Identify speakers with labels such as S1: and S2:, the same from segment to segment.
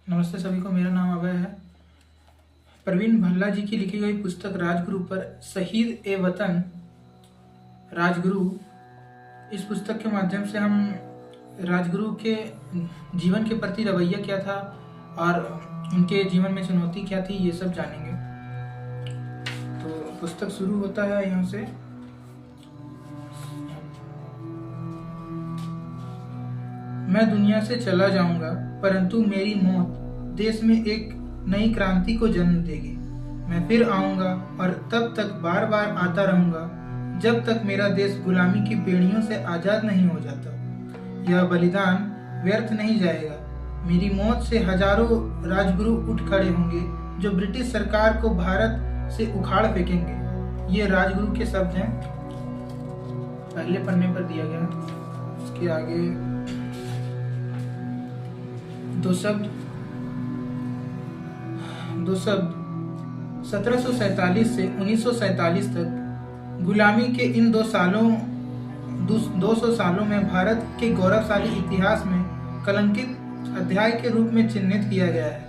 S1: नमस्ते सभी को। मेरा नाम अभय है। प्रवीण भल्ला जी की लिखी गई पुस्तक राजगुरु पर शहीद ए वतन राजगुरु, इस पुस्तक के माध्यम से हम राजगुरु के जीवन के प्रति रवैया क्या था और उनके जीवन में चुनौती क्या थी, ये सब जानेंगे। तो पुस्तक शुरू होता है यहाँ से। मैं दुनिया से चला जाऊंगा, परंतु मेरी मौत देश में एक नई क्रांति को जन्म देगी। मैं फिर आऊंगा और तब तक बार बार आता रहूंगा जब तक मेरा देश गुलामी की बेड़ियों से आजाद नहीं हो जाता। यह बलिदान व्यर्थ नहीं जाएगा। मेरी मौत से हजारों राजगुरु उठ खड़े होंगे जो ब्रिटिश सरकार को भारत से उखाड़ फेंकेंगे। ये राजगुरु के शब्द हैं, पहले पन्ने पर दिया गया। इसके आगे दो शब्द 1747 से 1947 तक गुलामी के इन 200 सालों में भारत के गौरवशाली इतिहास में कलंकित अध्याय के रूप में चिन्हित किया गया है।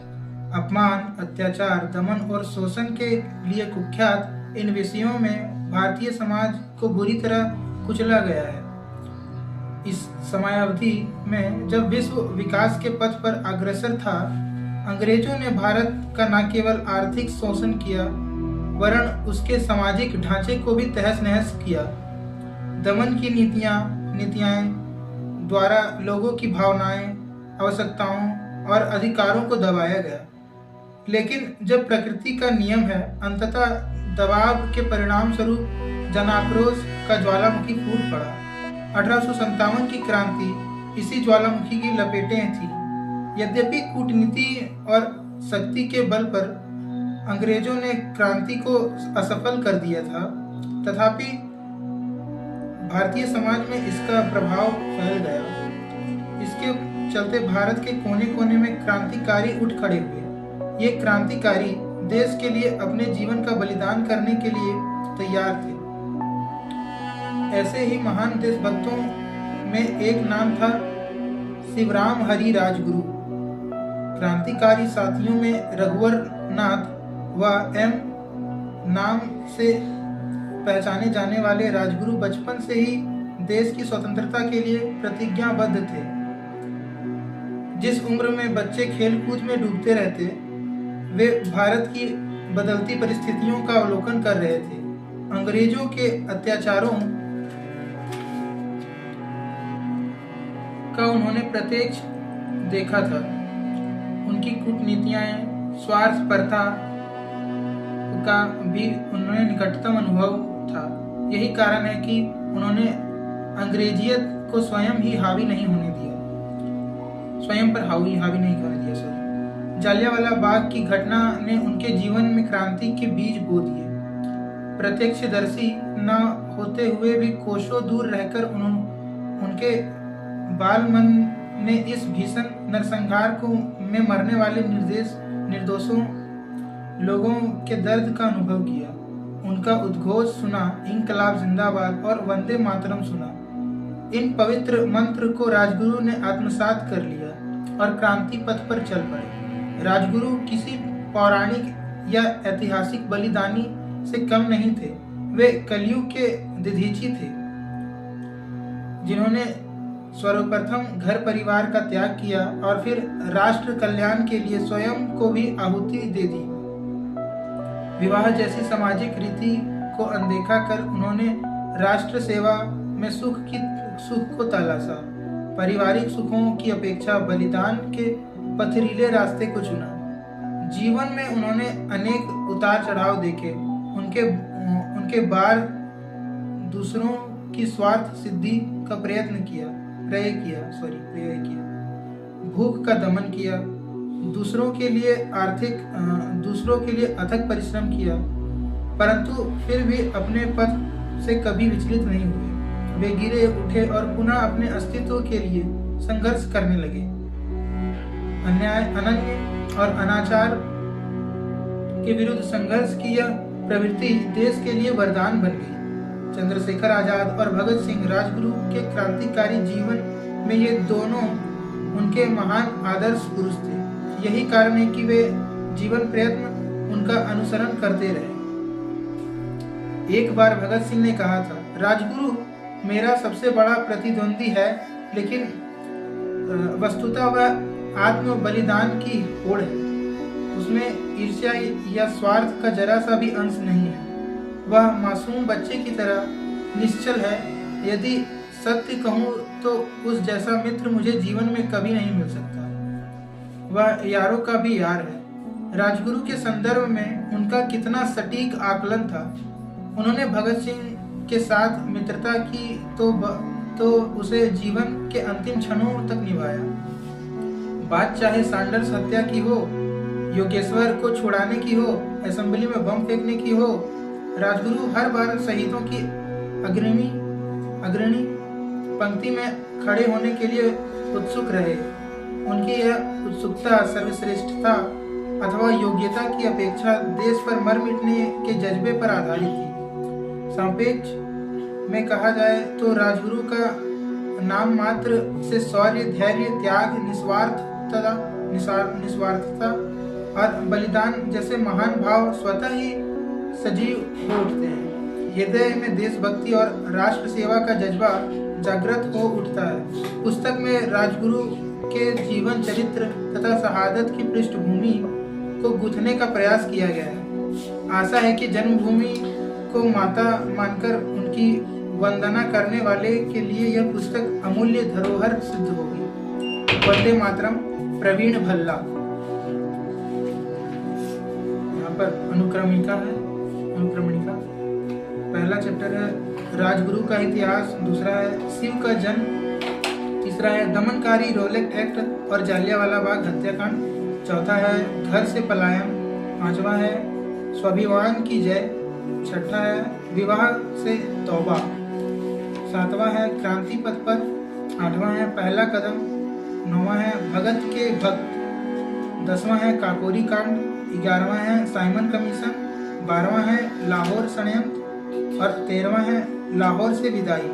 S1: अपमान, अत्याचार, दमन और शोषण के लिए कुख्यात इन विषयों में भारतीय समाज को बुरी तरह कुचला गया है। इस समयावधि में जब विश्व विकास के पथ पर अग्रसर था, अंग्रेजों ने भारत का न केवल आर्थिक शोषण किया वरन उसके सामाजिक ढांचे को भी तहस नहस किया। दमन की नीतियाँ द्वारा लोगों की भावनाएं, आवश्यकताओं और अधिकारों को दबाया गया। लेकिन जब प्रकृति का नियम है, अंततः दबाव के परिणाम स्वरूप जनाक्रोश का ज्वालामुखी फूट पड़ा। 1857 की क्रांति इसी ज्वालामुखी की लपेटें थी। यद्यपि कूटनीति और शक्ति के बल पर अंग्रेजों ने क्रांति को असफल कर दिया था, तथापि भारतीय समाज में इसका प्रभाव फैल गया। इसके चलते भारत के कोने कोने में क्रांतिकारी उठ खड़े हुए। ये क्रांतिकारी देश के लिए अपने जीवन का बलिदान करने के लिए तैयार थे। ऐसे ही महान देशभक्तों में एक नाम था शिवराम हरि राजगुरु। क्रांतिकारी साथियों में रघुवर नाथ व एम नाम से पहचाने जाने वाले राजगुरु बचपन से ही देश की स्वतंत्रता के लिए प्रतिज्ञाबद्ध थे। जिस उम्र में बच्चे खेल कूद में डूबते रहते, वे भारत की बदलती परिस्थितियों का अवलोकन कर रहे थे। अंग्रेजों के अत्याचारों का उन्होंने प्रत्यक्ष देखा था। उनकी कूटनीतियाँ, स्वार्थपरता का भी उन्होंने निकटतम अनुभव था। यही कारण है कि उन्होंने अंग्रेजियत को स्वयं ही हावी नहीं होने दिया, स्वयं पर हावी नहीं होने दिया। जालियांवाला बाग की घटना ने उनके जीवन में क्रांति के बीज बो दिए। प्रत्यक्षदर्शी न होते हुए भी कोसों दूर रहकर उनके बालमन ने इस भीषण नरसंहार में मरने वाले निर्दोषों लोगों के दर्द का अनुभव किया। उनका उद्घोष सुना, इंकलाब जिंदाबाद और वंदे मातरम सुना। इन पवित्र मंत्र को राजगुरु ने आत्मसात कर लिया और क्रांति पथ पर चल पड़े। राजगुरु किसी पौराणिक या ऐतिहासिक बलिदानी से कम नहीं थे। वे कलयुग के दधीची थे, जिन्होंने सर्वप्रथम घर परिवार का त्याग किया और फिर राष्ट्र कल्याण के लिए स्वयं को भी आहुति दे दी। विवाह जैसी सामाजिक रीति को अनदेखा कर उन्होंने राष्ट्र सेवा में सुख को तलाशा। पारिवारिक सुखों की अपेक्षा बलिदान के पथरीले रास्ते को चुना। जीवन में उन्होंने अनेक उतार चढ़ाव देखे। उनके बार दूसरों की स्वार्थ सिद्धि का प्रयत्न किया। भूख का दमन किया, दूसरों के लिए अथक परिश्रम किया, परंतु फिर भी अपने पथ से कभी विचलित नहीं हुए। वे गिरे उठे और पुनः अपने अस्तित्व के लिए संघर्ष करने लगे। अन्याय, अनन्य और अनाचार के विरुद्ध संघर्ष की यह प्रवृत्ति देश के लिए वरदान बन गई। चंद्रशेखर आजाद और भगत सिंह राजगुरु के क्रांतिकारी जीवन में ये दोनों उनके महान आदर्श पुरुष थे। यही कारण है कि वे जीवन प्रयत्न उनका अनुसरण करते रहे। एक बार भगत सिंह ने कहा था, राजगुरु मेरा सबसे बड़ा प्रतिद्वंदी है, लेकिन वस्तुतः वह आत्म बलिदान की होड़ है। उसमें ईर्ष्या या स्वार्थ का जरा सा भी अंश नहीं है। वह मासूम बच्चे की तरह निश्चल है। यदि सत्य कहूँ तो उस जैसा मित्र मुझे जीवन में कभी नहीं मिल सकता। वह यारों का भी यार है। राजगुरु के संदर्भ में उनका कितना सटीक आकलन था। उन्होंने भगत सिंह के साथ मित्रता की तो उसे जीवन के अंतिम क्षणों तक निभाया। बात चाहे सैंडर्स हत्या की हो, योगेश्वर को छुड़ाने की हो, असेंबली में बम फेंकने की हो, राजगुरु हर बार शहीदों की अग्रणी पंक्ति में खड़े होने के लिए उत्सुक रहे। उनकी यह उत्सुकता सर्वश्रेष्ठता अथवा योग्यता की अपेक्षा देश पर मर मिटने के जज्बे पर आधारित थी। सापेक्ष में कहा जाए तो राजगुरु का नाम मात्र से शौर्य, धैर्य, त्याग, निस्वार्थता और बलिदान जैसे महान भाव स्वतः ही सजीव हो उठते हैं। हृदय में देशभक्ति और राष्ट्र सेवा का जज्बा जागृत हो उठता है। पुस्तक में राजगुरु के जीवन चरित्र तथा शहादत की पृष्ठभूमि को गूंथने का प्रयास किया गया है। आशा है कि जन्मभूमि को माता मानकर उनकी वंदना करने वाले के लिए यह पुस्तक अमूल्य धरोहर सिद्ध होगी। वंदे मातरम। प्रवीण भल्ला। यहाँ पर अनुक्रमिका है। पहला चैप्टर है राजगुरु का इतिहास, दूसरा है शिव का जन्म, तीसरा है दमनकारी रोलेट एक्ट और जालियांवाला बाग हत्याकांड, चौथा है घर से पलायन, पांचवा है स्वाभिमान की जय, छठा है विवाह से तौबा, सातवां है क्रांति पथ पर, आठवां है पहला कदम, नौवां है भगत के भक्त, 10वां है काकोरी कांड, 11वां है साइमन कमीशन, 12वां है लाहौर षड्यंत्र और 13वां है लाहौर से विदाई।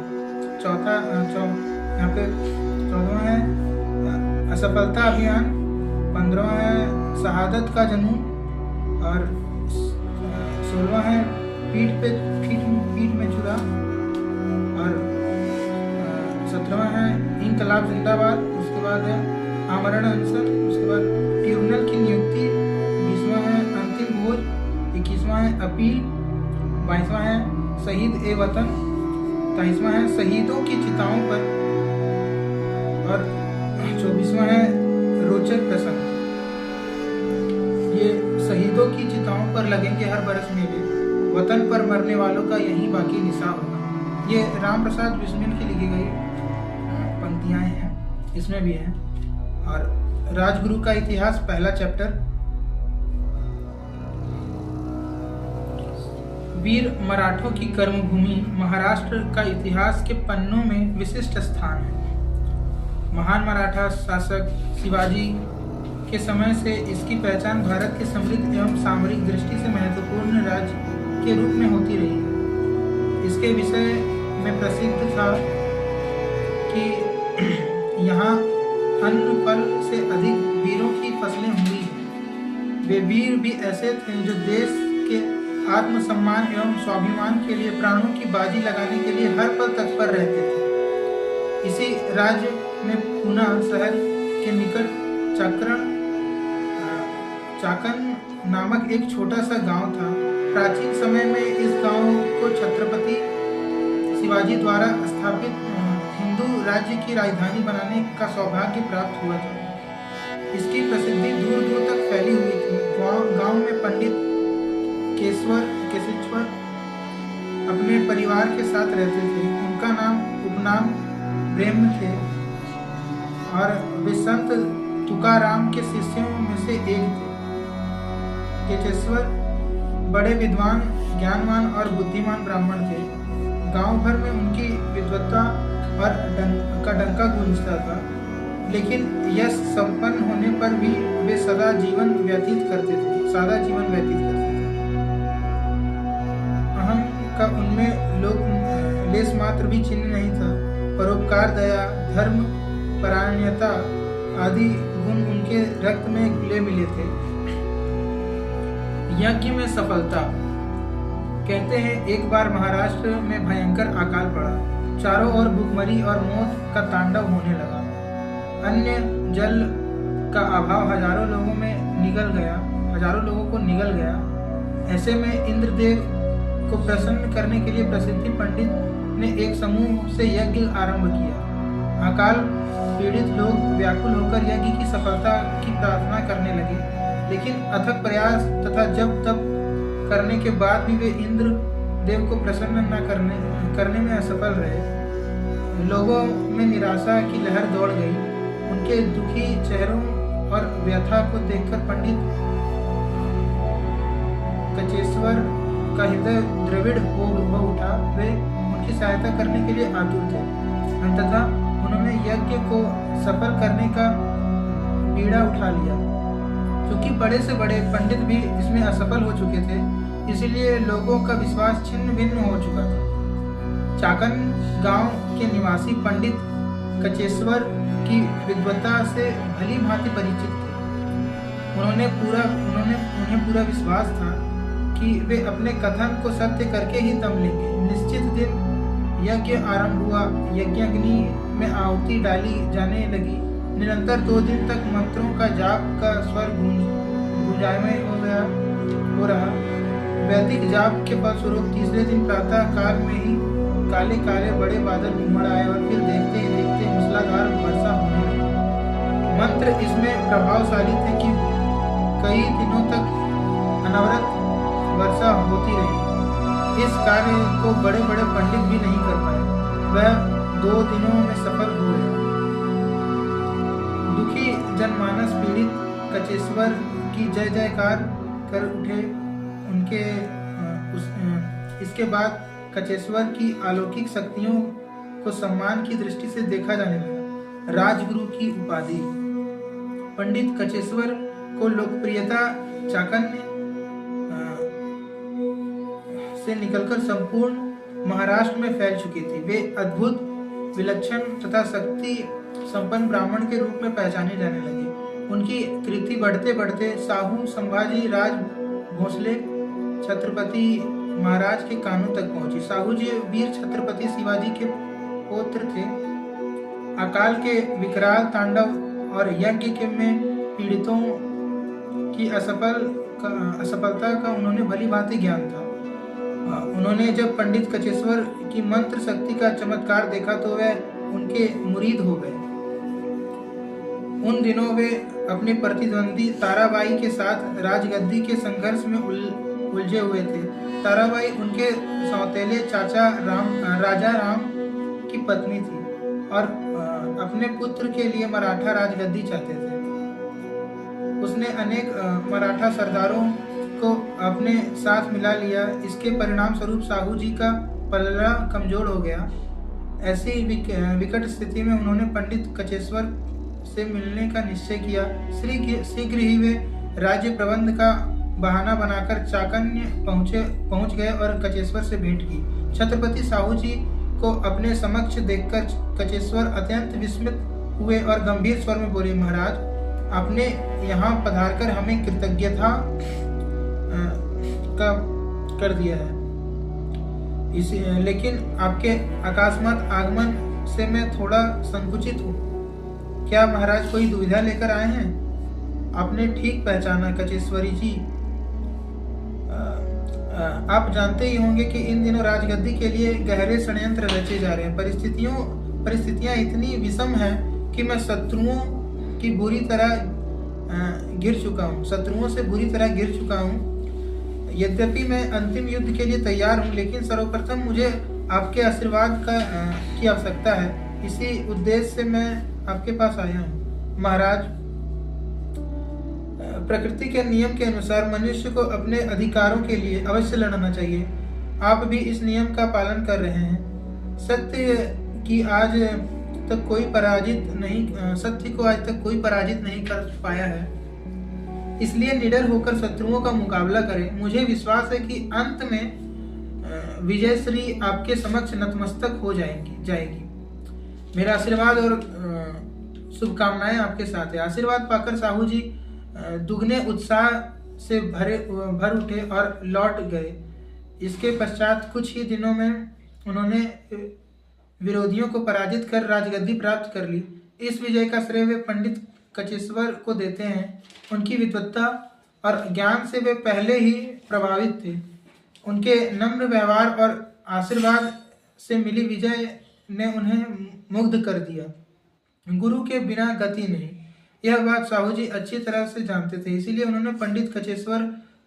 S1: यहाँ पे 14वां है असफलता अभियान, 15वां है शहादत का जुनून और 16वां है पीठ में छुरा और 17वां है इनकलाब जिंदाबाद। उसके बाद है आमरण अनशन, उसके बाद ट्रिब्यूनल की नियुक्ति, 20वां है अंतिम भोज, 21वां है अपील, 22वां है शहीद ए वतन, 23वां है शहीदों की चिताओं पर और 24वां है रोचक प्रसंग। ये शहीदों की चिताओं पर लगेंगे हर बरस मेले, वतन पर मरने वालों का यही बाकी निसाब होगा। ये राम प्रसाद बिस्मिल की लिखी गई पंक्तियां हैं, इसमें भी हैं। और राजगुरु का इतिहास पहला चैप्टर। वीर मराठों की कर्मभूमि महाराष्ट्र का इतिहास के पन्नों में विशिष्ट स्थान है। महान मराठा शासक शिवाजी के समय से इसकी पहचान भारत के समृद्ध एवं सामरिक दृष्टि से महत्वपूर्ण राज्य के रूप में होती रही है। इसके विषय में प्रसिद्ध था कि यहाँ अन्न फल से अधिक वीरों की फसलें हुई हैं। वे वीर भी ऐसे थे जो देश के आत्मसम्मान एवं स्वाभिमान के लिए प्राणों की बाजी लगाने के लिए हर पल तत्पर रहते थे। इसी राज्य में पूना शहर के निकट चाकन नामक एक छोटा सा गांव था। प्राचीन समय में इस गांव को छत्रपति शिवाजी द्वारा स्थापित हिंदू राज्य की राजधानी बनाने का सौभाग्य प्राप्त हुआ था। इसकी प्रसिद्धि दूर दूर तक फैली हुई थी। गांव में पंडित केशेश्वर अपने परिवार के साथ रहते थे। उनका उपनाम ब्रह्म थे और वे संत तुकाराम के शिष्यों में से एक थे। केशेश्वर बड़े विद्वान, ज्ञानवान और बुद्धिमान ब्राह्मण थे। गांव भर में उनकी विद्वत्ता और डंका गूंजता था, लेकिन यश संपन्न होने पर भी वे सादा जीवन व्यतीत करते थे। अहम का उनमें लोग लेस मात्र भी चिन्ह नहीं था। परोपकार, दया, धर्म, परायणता आदि गुण उनके रक्त में घुले मिले थे। यज्ञ में सफलता। कहते हैं एक बार महाराष्ट्र में भयंकर अकाल पड़ा। चारों ओर भूखमरी और मौत का तांडव होने लगा। अन्य जल का अभाव हजारों लोगों को निगल गया। ऐसे में इंद्रदेव को प्रसन्न करने के लिए प्रसिद्धि पंडित ने एक समूह से यज्ञ आरंभ किया। अकाल पीड़ित लोग व्याकुल होकर यज्ञ की सफलता की प्रार्थना करने लगे, लेकिन अथक प्रयास तथा जप तप करने के बाद भी वे इंद्र देव को प्रसन्न न करने में असफल रहे। लोगों में निराशा की लहर दौड़ गई। उनके दुखी चेहरों और व्यथा को देखकर पंडित कचेश्वर का हृदय द्रविड़ हो उठा। वे उनकी सहायता करने के लिए आतुर थे। अंततः उन्होंने यज्ञ को सफल करने का बीड़ा उठा लिया। क्योंकि बड़े से बड़े पंडित भी इसमें असफल हो चुके थे, इसलिए लोगों का विश्वास छिन्न भिन्न हो चुका था। चाकन गांव के निवासी पंडित कचेश्वर की विद्वता से भली भांति परिचित थे। उन्हें पूरा विश्वास था कि वे अपने कथन को सत्य करके ही दम लेंगे। निश्चित दिन यज्ञ आरंभ हुआ। यज्ञाग्नि में आहुति डाली जाने लगी। निरंतर 2 दिन तक मंत्रों का जाप का स्वर गूंजायमय हो रहा। वैदिक जाप के फलस्वरूप तीसरे दिन प्रातः काल में ही काले काले बड़े बादल उमड़ आए और फिर देखते ही देखते मूसलाधार वर्षा होने लगी। मंत्र इसमें प्रभावशाली थे कि कई दिनों तक अनवरत वर्षा होती रही। इस कार्य को बड़े बड़े पंडित भी नहीं कर पाए। वह 2 दिनों में सफल हुए। दुखी जनमानस पीड़ित कचेश्वर की जय जयकार कर उठे। इसके बाद कचेश्वर की अलौकिक शक्तियों को सम्मान की दृष्टि से देखा जाने लगा। राजगुरु की उपाधि। पंडित कचेश्वर को लोकप्रियता चाकन्य से निकलकर संपूर्ण महाराष्ट्र में फैल चुकी थी। वे अद्भुत, विलक्षण तथा शक्ति संपन्न ब्राह्मण के रूप में पहचाने जाने लगे। उनकी कृति बढ़ते बढ़ते साहू संभाजी राज भोसले छत्रपति महाराज के कानों तक पहुंची। साहू जी वीर छत्रपति शिवाजी के पौत्र थे। अकाल के विकराल तांडव और यज्ञ के में पीड़ितों की असफलता का उन्होंने भली भांति ज्ञान था। उन्होंने जब पंडित कचेश्वर की मंत्र शक्ति का चमत्कार देखा तो वे उनके मुरीद हो गए। उन दिनों वे अपने प्रतिद्वंदी ताराबाई के साथ राजगद्दी के संघर्ष में उलझे हुए थे। ताराबाई उनके सौतेले चाचा राजा राम की पत्नी थी और अपने पुत्र के लिए मराठा राजगद्दी चाहते थे। उसने अनेक मराठा सरदारों को अपने साथ मिला लिया। इसके परिणाम स्वरूप साहू जी का पलड़ा कमजोर हो गया। ऐसी विकट स्थिति में उन्होंने पंडित कचेश्वर से मिलने का निश्चय किया। शीघ्र ही वे राज्य प्रबंध का बहाना बनाकर चाकन्य पहुंच गए और कचेश्वर से भेंट की। छत्रपति साहू जी को अपने समक्ष देखकर कचेश्वर अत्यंत विस्मित हुए और गंभीर स्वर में बोले, महाराज, आपने यहाँ पधारकर हमें कृतज्ञता का कर दिया है। लेकिन आपके अकस्मात आगमन से मैं थोड़ा संकुचित हूँ। क्या महाराज कोई दुविधा लेकर आए हैं? आपने ठीक पहचाना कचेश्वरी जी। आप जानते ही होंगे कि इन दिनों राजगद्दी के लिए गहरे षड्यंत्र रचे जा रहे हैं। परिस्थितियां इतनी विषम हैं कि मैं शत्रुओं से बुरी तरह घिर चुका हूँ। यद्यपि मैं अंतिम युद्ध के लिए तैयार हूँ, लेकिन सर्वप्रथम मुझे आपके आशीर्वाद की आवश्यकता है। इसी उद्देश्य से मैं आपके पास आया हूँ। महाराज, प्रकृति के नियम के अनुसार मनुष्य को अपने अधिकारों के लिए अवश्य लड़ना चाहिए। आप भी इस नियम का पालन कर रहे हैं। सत्य को आज तक कोई पराजित नहीं कर पाया है। इसलिए निडर होकर शत्रुओं का मुकाबला करें। मुझे विश्वास है कि अंत में विजयश्री आपके समक्ष नतमस्तक हो जाएगी। मेरा आशीर्वाद और शुभकामनाएं आपके साथ है। आशीर्वाद पाकर साहू जी दुगने उत्साह से भर उठे और लौट गए। इसके पश्चात कुछ ही दिनों में उन्होंने विरोधियों को पराजित कर राजगद्दी प्राप्त कर ली। इस विजय का श्रेय वे पंडित कचेश्वर को देते हैं। उनकी विद्वत्ता और ज्ञान से वे पहले ही प्रभावित थे। उनके नम्र व्यवहार और आशीर्वाद से मिली विजय ने उन्हें मुग्ध कर दिया। गुरु के बिना गति नहीं, यह बात साहू जी अच्छी तरह से जानते थे। इसीलिए उन्होंने पंडित कचेश्वर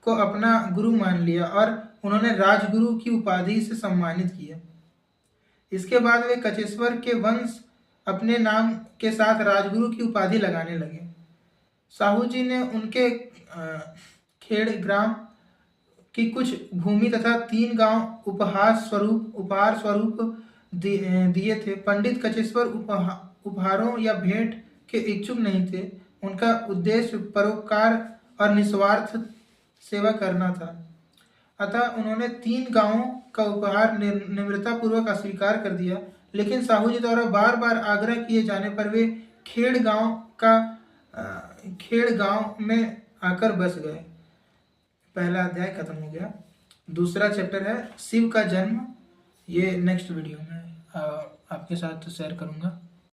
S1: को अपना गुरु मान लिया और उन्होंने राजगुरु की उपाधि से सम्मानित किया। इसके बाद वे कचेश्वर के वंश अपने नाम के साथ राजगुरु की उपाधि लगाने लगे। साहू जी ने उनके खेड़ ग्राम की कुछ भूमि तथा 3 गांव उपहार स्वरूप दिए थे। पंडित कचेश्वर उपहारों या भेंट के इच्छुक नहीं थे। उनका उद्देश्य परोपकार और निस्वार्थ सेवा करना था। अतः उन्होंने 3 गांवों का उपहार निम्रतापूर्वक अस्वीकार कर दिया। लेकिन साहू जी द्वारा बार बार आग्रह किए जाने पर वे खेड़ गांव में आकर बस गए। पहला अध्याय खत्म हो गया। दूसरा चैप्टर है शिव का जन्म। ये नेक्स्ट वीडियो में आपके साथ शेयर करूंगा।